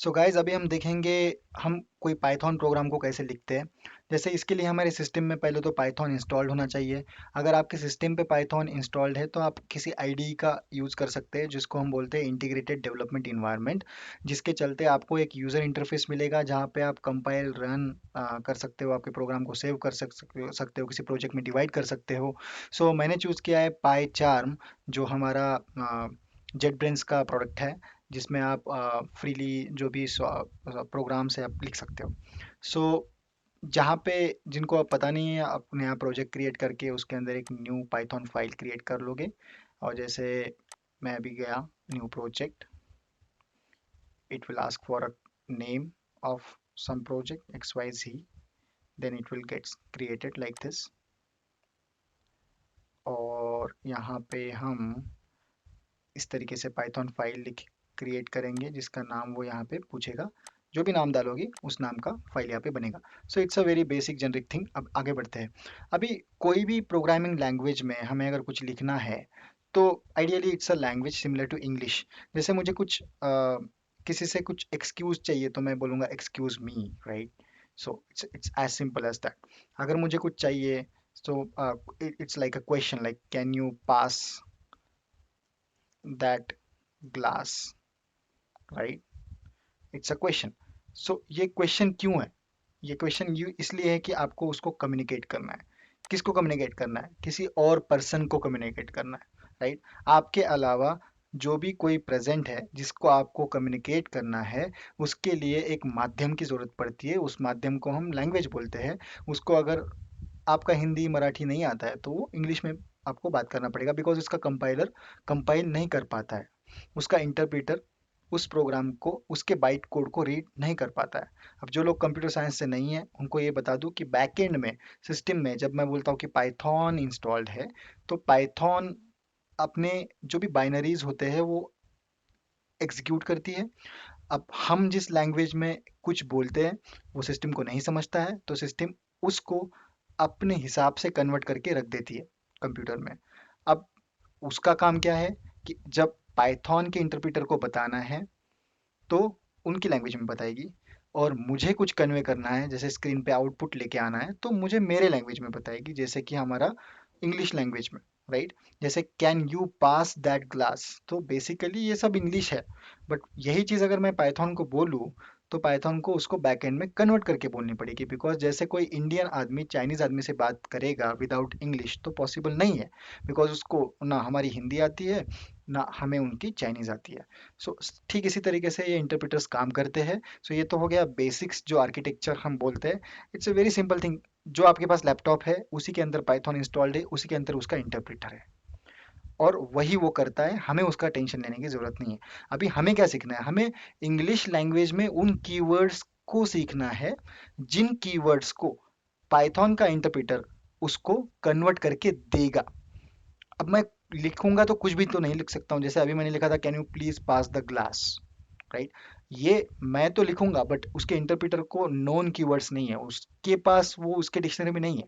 So guys अभी हम देखेंगे हम कोई पाइथन प्रोग्राम को कैसे लिखते हैं। जैसे इसके लिए हमारे सिस्टम में पहले तो पाइथन इंस्टॉल्ड होना चाहिए। अगर आपके सिस्टम पे पाइथन इंस्टॉल्ड है तो आप किसी आईडी का यूज़ कर सकते हैं जिसको हम बोलते हैं इंटीग्रेटेड डेवलपमेंट इन्वायरमेंट। जिसके चलते आपको एक यूज़र इंटरफेस मिलेगा जहाँ पे आप कंपाइल रन कर सकते हो, आपके प्रोग्राम को सेव कर सकते हो, किसी प्रोजेक्ट में डिवाइड कर सकते हो। सो मैंने चूज़ किया है पाई जो हमारा जेट ब्रेन्स का प्रोडक्ट है, जिसमें आप फ्रीली जो भी प्रोग्राम्स है आप लिख सकते हो। सो जहाँ पे जिनको आप पता नहीं है, आप नया प्रोजेक्ट क्रिएट करके उसके अंदर एक न्यू पाइथन फाइल क्रिएट कर लोगे। और जैसे मैं अभी गया new project, it will ask for a name of some project XYZ, then it will get created like this। और यहाँ पे हम इस तरीके से पाइथन फाइल लिख क्रिएट करेंगे जिसका नाम वो यहाँ पे पूछेगा। जो भी नाम डालोगे उस नाम का फाइल यहाँ पे बनेगा। So it's a very basic generic thing. अब आगे बढ़ते हैं। अभी कोई भी प्रोग्रामिंग लैंग्वेज में हमें अगर कुछ लिखना है तो ideally it's a language similar to English. जैसे मुझे कुछ किसी से कुछ एक्सक्यूज चाहिए तो मैं बोलूँगा excuse me, right. So it's as simple as that. अगर मुझे कुछ चाहिए so it's like a question, like can you pass that glass, right. It's a question. So ये क्वेश्चन क्यों है? ये क्वेश्चन यू इसलिए है कि आपको उसको कम्युनिकेट करना है। किसको कम्युनिकेट करना है? किसी और पर्सन को कम्युनिकेट करना है, राइट। आपके अलावा जो भी कोई प्रेजेंट है जिसको आपको कम्युनिकेट करना है, उसके लिए एक माध्यम की जरूरत पड़ती है। उस माध्यम को हम लैंग्वेज बोलते हैं। उसको अगर आपका हिंदी मराठी नहीं आता है तो वो इंग्लिश में आपको बात करना पड़ेगा, बिकॉज उसका कंपाइलर कंपाइल नहीं कर पाता है। उसका इंटरप्रेटर उस प्रोग्राम को, उसके बाइट कोड को रीड नहीं कर पाता है। अब जो लोग कंप्यूटर साइंस से नहीं है उनको ये बता दूं कि बैकएंड में, सिस्टम में जब मैं बोलता हूँ कि पाइथन इंस्टॉल्ड है, तो पाइथन अपने जो भी बाइनरीज होते हैं वो एग्जीक्यूट करती है। अब हम जिस लैंग्वेज में कुछ बोलते हैं वो सिस्टम को नहीं समझता है, तो सिस्टम उसको अपने हिसाब से कन्वर्ट करके रख देती है कंप्यूटर में। अब उसका काम क्या है कि जब पाइथन के इंटरप्रेटर को बताना है तो उनकी लैंग्वेज में बताएगी, और मुझे कुछ कन्वे करना है जैसे स्क्रीन पे आउटपुट लेके आना है तो मुझे मेरे लैंग्वेज में बताएगी, जैसे कि हमारा इंग्लिश लैंग्वेज में, राइट। जैसे can you pass that glass, तो बेसिकली ये सब इंग्लिश है। बट यही चीज़ अगर मैं पाइथन को बोलूँ तो पाइथन को उसको बैकएंड में कन्वर्ट करके बोलनी पड़ेगी, बिकॉज जैसे कोई इंडियन आदमी चाइनीज़ आदमी से बात करेगा विदाउट इंग्लिश तो पॉसिबल नहीं है। बिकॉज उसको ना हमारी हिंदी आती है, ना हमें उनकी चाइनीज़ आती है। सो ठीक इसी तरीके से ये इंटरप्रेटर्स काम करते हैं। सो ये तो हो गया बेसिक्स जो आर्किटेक्चर हम बोलते हैं। It's a very simple thing. जो आपके पास लैपटॉप है उसी के अंदर पाइथन इंस्टॉल्ड है, उसी के अंदर उसका इंटरप्रेटर है, और वही वो करता है। हमें उसका टेंशन लेने की जरूरत नहीं है। अभी हमें क्या सीखना है? हमें इंग्लिश लैंग्वेज में उन कीवर्ड्स को सीखना है जिन कीवर्ड्स को पाइथन का इंटरप्रेटर उसको कन्वर्ट करके देगा। अब मैं लिखूंगा तो कुछ भी तो नहीं लिख सकता हूँ। जैसे अभी मैंने लिखा था can you please pass the glass, right. ये मैं तो लिखूंगा बट उसके इंटरप्रेटर को नोन कीवर्ड्स नहीं है, उसके पास वो उसके डिक्शनरी में नहीं है।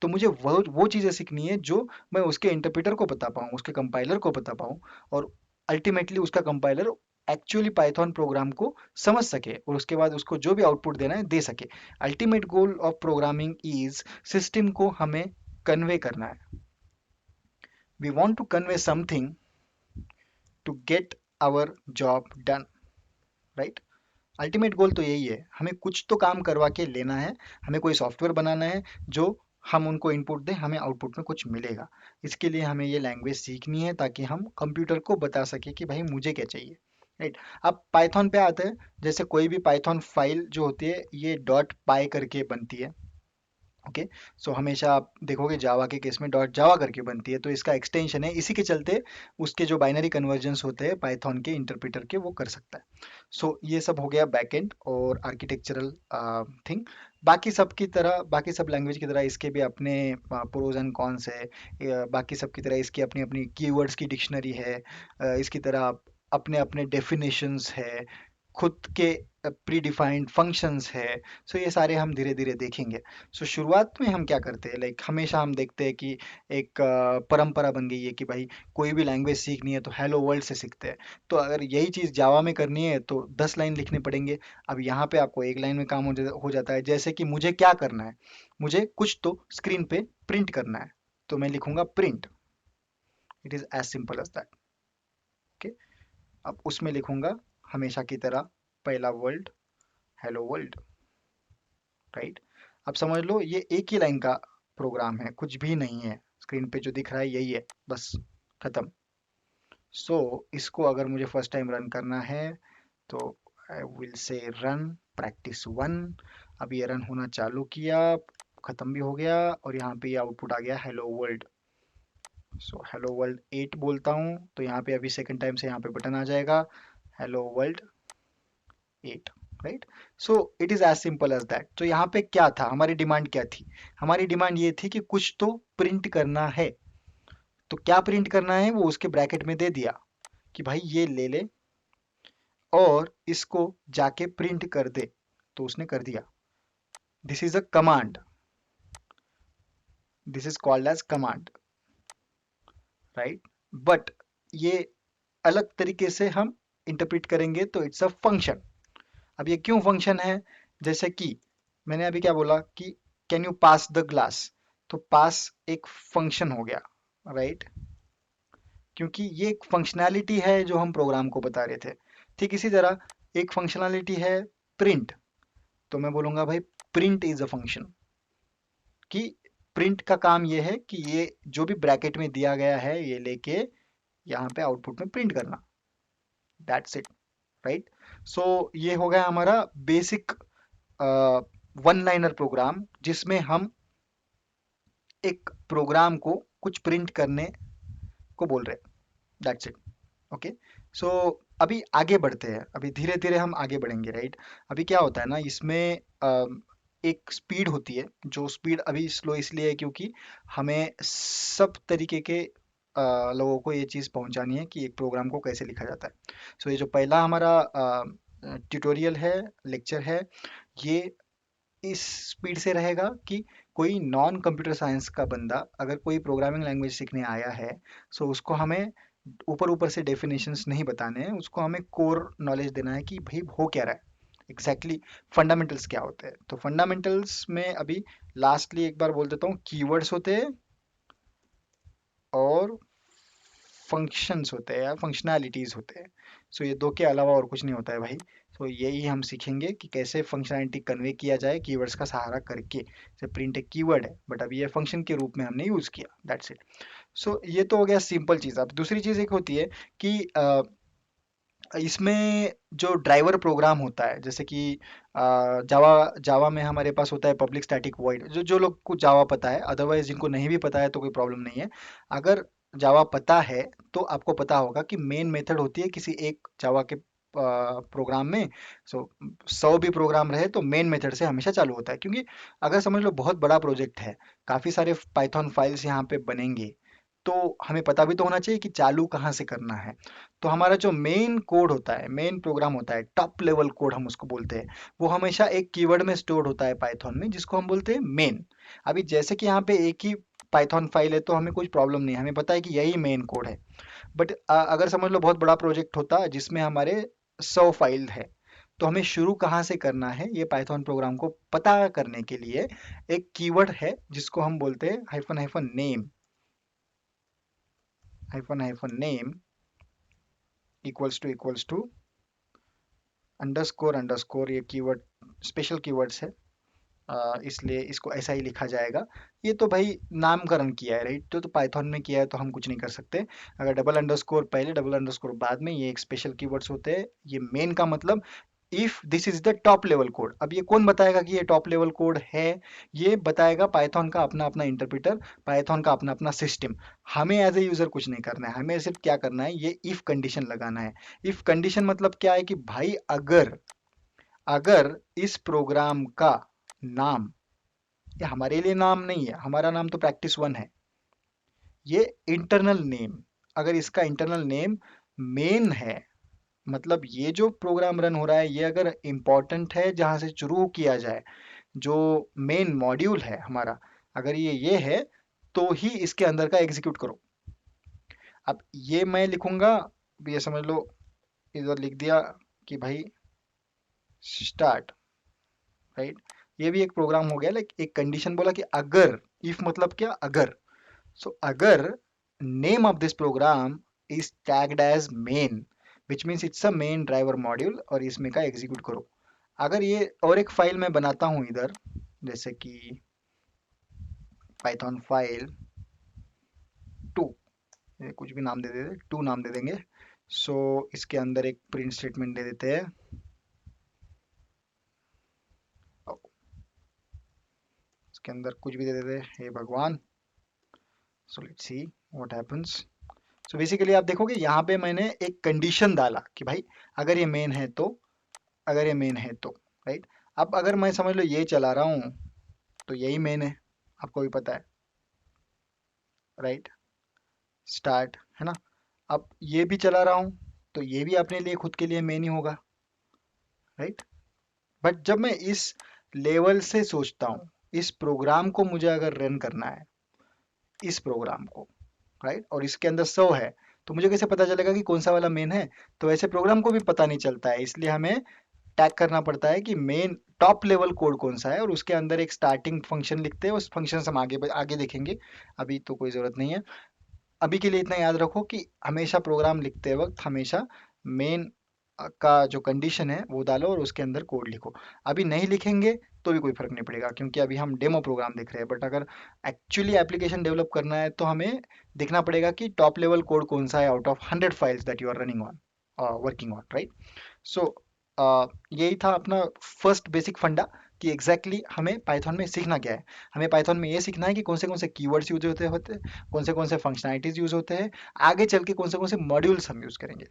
तो मुझे वो चीजें सीखनी है जो मैं उसके इंटरप्रेटर को बता पाऊँ, उसके कंपाइलर को बता पाऊँ, और अल्टीमेटली उसका कंपाइलर एक्चुअली पाइथन प्रोग्राम को समझ सके और उसके बाद उसको जो भी आउटपुट देना है दे सके। Ultimate goal of programming is system को हमें कन्वे करना है। We want to convey something to get our job done, right. Ultimate goal तो यही है, हमें कुछ तो काम करवा के लेना है। हमें कोई सॉफ्टवेयर बनाना है जो हम उनको इनपुट दें, हमें आउटपुट में कुछ मिलेगा। इसके लिए हमें ये लैंग्वेज सीखनी है ताकि हम कंप्यूटर को बता सके कि भाई मुझे क्या चाहिए, राइट। अब पाइथन पे आते हैं। जैसे कोई भी पाइथन फाइल जो होती है ये डॉट पाई करके बनती है। ओके। सो हमेशा आप देखोगे जावा के केस में डॉट जावा करके बनती है, तो इसका एक्सटेंशन है। इसी के चलते उसके जो बाइनरी कन्वर्जन्स होते हैं पाइथन के इंटरप्रेटर के, वो कर सकता है। सो ये सब हो गया बैकएंड और आर्किटेक्चरल थिंग। बाकी सब की तरह, बाकी सब लैंग्वेज की तरह इसके भी अपने प्रोज एंड कॉन्स है। बाकी सब की तरह इसकी अपनी अपनी कीवर्ड्स की डिक्शनरी है। इसकी तरह अपने अपने डेफिनेशंस है। खुद के प्री डिफाइंड फंक्शंस है। सो ये सारे हम धीरे धीरे देखेंगे। सो शुरुआत में हम क्या करते हैं, लाइक हमेशा हम देखते हैं कि एक परंपरा बन गई है कि भाई कोई भी लैंग्वेज सीखनी है तो हेलो वर्ल्ड से सीखते हैं। तो अगर यही चीज़ जावा में करनी है तो 10 लाइन लिखने पड़ेंगे। अब यहाँ पे आपको एक लाइन में काम हो जाता है। जैसे कि मुझे क्या करना है, मुझे कुछ तो स्क्रीन पे प्रिंट करना है, तो मैं लिखूंगा print. It is as simple as that. Okay, अब उसमें लिखूंगा हमेशा की तरह पहला वर्ल्ड, हेलो वर्ल्ड, राइट। अब समझ लो ये एक ही लाइन का प्रोग्राम है, कुछ भी नहीं है, स्क्रीन पे जो दिख रहा है यही है, बस खत्म। सो इसको अगर मुझे फर्स्ट टाइम रन करना है तो I will say run practice 1। अब ये रन होना चालू किया, खत्म भी हो गया, और यहाँ पे ये आउटपुट आ गया hello world. So hello world 8 बोलता हूँ तो यहाँ पे अभी सेकंड टाइम से यहाँ पे बटन आ जाएगा hello world 8, right. So it is as simple as that. तो यहाँ पे क्या था, हमारी डिमांड क्या थी? हमारी डिमांड ये थी कि कुछ तो प्रिंट करना है। तो क्या प्रिंट करना है वो उसके ब्रैकेट में दे दिया कि भाई ये ले ले और इसको जाके प्रिंट कर दे। तो उसने कर दिया। This is a command, this is called as command, right. But ये अलग तरीके से हम इंटरप्रेट करेंगे तो इट्स अ फंक्शन। अब ये क्यों फंक्शन है? जैसे कि मैंने अभी क्या बोला कि can you pass the glass, तो पास एक फंक्शन हो गया, राइट। क्योंकि ये एक फंक्शनैलिटी है जो हम प्रोग्राम को बता रहे थे। ठीक इसी तरह एक फंक्शनैलिटी है प्रिंट, तो मैं बोलूंगा भाई प्रिंट इज अ फंक्शन। कि प्रिंट का काम ये है कि ये जो भी ब्रैकेट में दिया गया है ये लेके यहाँ पे आउटपुट में प्रिंट करना, दैट्स इट, राइट। सो ये हो गया हमारा बेसिक वन लाइनर प्रोग्राम, जिसमें हम एक प्रोग्राम को कुछ प्रिंट करने को बोल रहे हैं, दैट्स इट। ओके। सो अभी आगे बढ़ते हैं, अभी धीरे धीरे हम आगे बढ़ेंगे, राइट। अभी क्या होता है ना इसमें एक स्पीड होती है, जो स्पीड अभी स्लो इसलिए है क्योंकि हमें सब तरीके के लोगों को ये चीज़ पहुंचानी है कि एक प्रोग्राम को कैसे लिखा जाता है। सो ये जो पहला हमारा ट्यूटोरियल है, लेक्चर है, ये इस स्पीड से रहेगा कि कोई नॉन कंप्यूटर साइंस का बंदा अगर कोई प्रोग्रामिंग लैंग्वेज सीखने आया है, सो उसको हमें ऊपर ऊपर से डेफिनेशंस नहीं बताने हैं, उसको हमें कोर नॉलेज देना है कि भाई हो क्या रहा है एग्जैक्टली, फंडामेंटल्स क्या होते हैं। तो फंडामेंटल्स में अभी लास्टली एक बार बोल देता हूँ, कीवर्ड्स होते हैं और फंक्शंस होते हैं या फंक्शनैलिटीज होते हैं। सो ये दो के अलावा और कुछ नहीं होता है भाई। सो यही हम सीखेंगे कि कैसे फंक्शनैलिटी कन्वे किया जाए कीवर्ड्स का सहारा करके। जैसे प्रिंट एक कीवर्ड है बट अभी ये फंक्शन के रूप में हमने यूज किया, दैट्स इट। सो ये तो हो गया सिंपल चीज़। अब दूसरी चीज़ एक होती है कि इसमें जो ड्राइवर प्रोग्राम होता है, जैसे कि जावा जावा में हमारे पास होता है पब्लिक स्टैटिक वॉइड, जो जो लोग को जावा पता है, अदरवाइज जिनको नहीं भी पता है तो कोई प्रॉब्लम नहीं है। अगर जावा पता है तो आपको पता होगा कि मेन मेथड होती है किसी एक जावा के प्रोग्राम में। सो 100 भी प्रोग्राम रहे तो मेन मेथड से हमेशा चालू होता है, क्योंकि अगर समझ लो बहुत बड़ा प्रोजेक्ट है, काफ़ी सारे पाइथन फाइल्स यहाँ पे बनेंगे, तो हमें पता भी तो होना चाहिए कि चालू कहाँ से करना है। तो हमारा जो मेन कोड होता है, मेन प्रोग्राम होता है, टॉप लेवल कोड हम उसको बोलते हैं, वो हमेशा एक कीवर्ड में स्टोर होता है पाइथन में, जिसको हम बोलते हैं मेन। अभी जैसे कि यहाँ पे एक ही पाइथन फाइल है तो हमें कुछ प्रॉब्लम नहीं है, हमें पता है कि यही मेन कोड है। बट अगर समझ लो बहुत बड़ा प्रोजेक्ट होता है जिसमें हमारे 100 फाइल है, तो हमें शुरू कहाँ से करना है ये पाइथन प्रोग्राम को पता करने के लिए एक कीवर्ड है जिसको हम बोलते हैं hyphen hyphen name, hyphen hyphen name equals to underscore underscore. ये कीवर्ड स्पेशल कीवर्ड्स है, इसलिए इसको ऐसा ही लिखा जाएगा। ये तो भाई नामकरण किया है, राइट, तो पाइथन में किया है तो हम कुछ नहीं कर सकते। अगर डबल अंडरस्कोर पहले डबल अंडरस्कोर बाद में, ये एक स्पेशल कीवर्ड्स होते हैं। ये मेन का मतलब if this is the top level code. अब ये कौन बताएगा कि ये टॉप लेवल कोड है? ये बताएगा पाइथन का अपना अपना इंटरप्रेटर, पाइथन का अपना अपना सिस्टम। हमें एज ए यूजर कुछ नहीं करना है, हमें सिर्फ क्या करना है, ये इफ कंडीशन लगाना है। इफ कंडीशन मतलब क्या है कि भाई अगर अगर इस प्रोग्राम का नाम, ये हमारे लिए नाम नहीं है, हमारा नाम तो practice 1 है, ये इंटरनल नेम, अगर इसका इंटरनल नेम मेन है, मतलब ये जो प्रोग्राम रन हो रहा है ये अगर इम्पोर्टेंट है जहाँ से शुरू किया जाए, जो मेन मॉड्यूल है हमारा, अगर ये है तो ही इसके अंदर का एग्जीक्यूट करो। अब ये मैं लिखूंगा, अब ये समझ लो, इधर लिख दिया कि भाई स्टार्ट, राइट। ये भी एक प्रोग्राम हो गया, लाइक एक कंडीशन बोला कि अगर, इफ मतलब क्या, अगर। सो अगर name of this program is tagged as main, which means it's a main driver module, और इसमें का एग्जीक्यूट करो। अगर ये और एक फाइल मैं बनाता हूँ इधर, जैसे कि पाइथन फाइल 2, कुछ भी नाम दे देते, 2 नाम दे देंगे। सो इसके अंदर एक प्रिंट स्टेटमेंट दे देते हैं, इसके अंदर कुछ भी दे देते हैं, हे भगवान। So let's see what happens. So basically आप देखोगे यहाँ पे मैंने एक कंडीशन डाला कि भाई अगर ये मेन है तो, अगर ये मेन है तो, राइट। अब अगर मैं समझ लो ये चला रहा हूँ तो यही मेन है, आपको भी पता है, राइट। स्टार्ट है ना। अब ये भी चला रहा हूँ तो ये भी अपने लिए खुद के लिए मेन ही होगा, राइट। बट जब मैं इस लेवल से सोचता हूँ, इस प्रोग्राम को मुझे अगर रन करना है, इस प्रोग्राम को, राइट, और इसके अंदर 100 है, तो मुझे कैसे पता चलेगा कि कौन सा वाला मेन है? तो ऐसे प्रोग्राम को भी पता नहीं चलता है, इसलिए हमें टैग करना पड़ता है कि मेन टॉप लेवल कोड कौन सा है, और उसके अंदर एक स्टार्टिंग फंक्शन लिखते हैं। उस फंक्शन से हम आगे आगे देखेंगे, अभी तो कोई ज़रूरत नहीं है। अभी के लिए इतना याद रखो कि हमेशा प्रोग्राम लिखते वक्त हमेशा मेन का जो कंडीशन है वो डालो और उसके अंदर कोड लिखो। अभी नहीं लिखेंगे तो भी कोई फर्क नहीं पड़ेगा, क्योंकि अभी हम डेमो प्रोग्राम देख रहे हैं। बट अगर एक्चुअली एप्लीकेशन डेवलप करना है तो हमें देखना पड़ेगा कि टॉप लेवल कोड कौन सा है out of 100 files that you are running on, working on, right. So यही था अपना फर्स्ट बेसिक फंडा, कि एग्जैक्टली हमें पाइथन में सीखना क्या है। हमें पाइथन में ये सीखना है कि कौन से कीवर्ड्स यूज होते होते, कौन से फंक्शनैलिटीज यूज होते हैं, आगे चल के कौन से मॉड्यूल्स हम यूज करेंगे।